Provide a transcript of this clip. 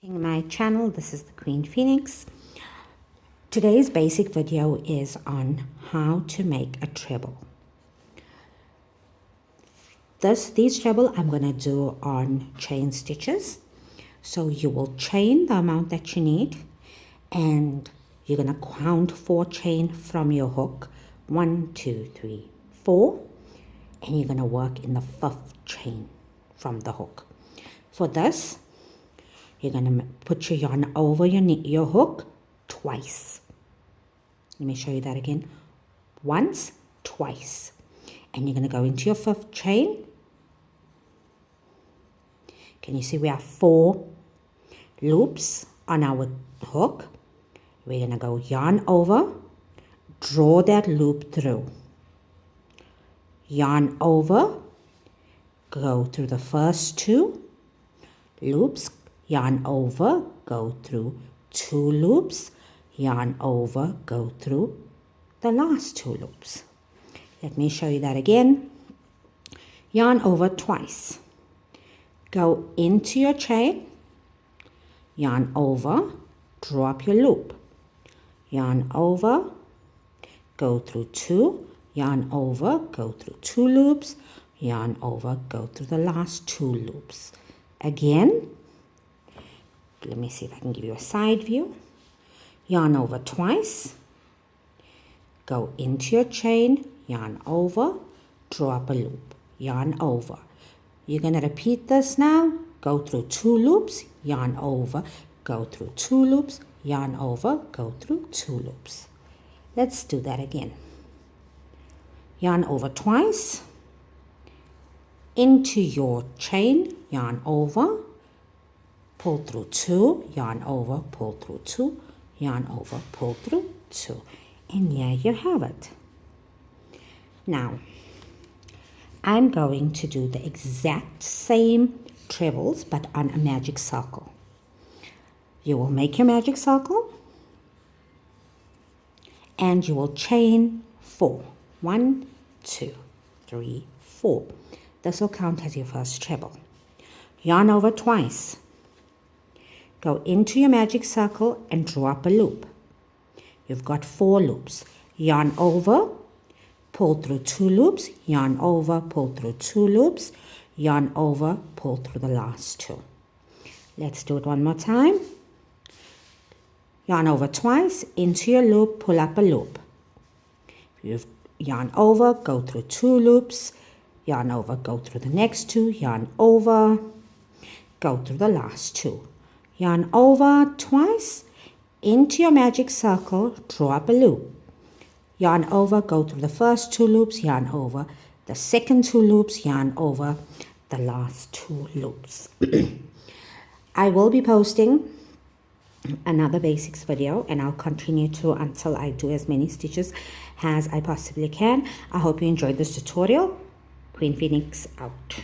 In my channel, this is the Queen Phoenix. Today's basic video is on how to make a treble. These treble I'm going to do on chain stitches. So you will chain the amount that you need and you're going to count 4 chain from your hook. 1, 2, 3, 4, and you're going to work in the 5th chain from the hook. For this, you're going to put your yarn over your hook twice. Let me show you that again. Once, twice. And you're going to go into your 5th chain. Can you see we have 4 loops on our hook? We're going to go yarn over, draw that loop through. Yarn over, go through the first 2 loops, yarn over, go through 2 loops, yarn over, go through the last 2 loops. Let me show you that again. Yarn over twice. Go into your chain, yarn over, draw up your loop. Yarn over, go through 2, yarn over, go through 2 loops, yarn over, go through the last 2 loops. Again, let me see if I can give you a side view. Yarn over twice, go into your chain, yarn over, draw up a loop, yarn over. You're going to repeat this now. Go through 2 loops, yarn over, go through 2 loops, yarn over, go through 2 loops. Let's do that again. Yarn over twice, into your chain, yarn over, pull through 2, yarn over, pull through 2, yarn over, pull through 2. And here you have it. Now, I'm going to do the exact same trebles but on a magic circle. You will make your magic circle and you will chain 4. 1, 2, 3, 4. This will count as your first treble. Yarn over twice. Go into your magic circle and draw up a loop. You've got 4 loops. Yarn over, pull through 2 loops, yarn over, pull through 2 loops, yarn over, pull through the last 2. Let's do it one more time. Yarn over twice, into your loop, pull up a loop. You've yarn over, go through 2 loops, yarn over, go through the next 2, yarn over, go through the last 2. Yarn over twice, into your magic circle, draw up a loop. Yarn over, go through the first 2 loops, yarn over, the second 2 loops, yarn over, the last 2 loops. I will be posting another basics video and I'll continue to until I do as many stitches as I possibly can. I hope you enjoyed this tutorial. Queen Phoenix out.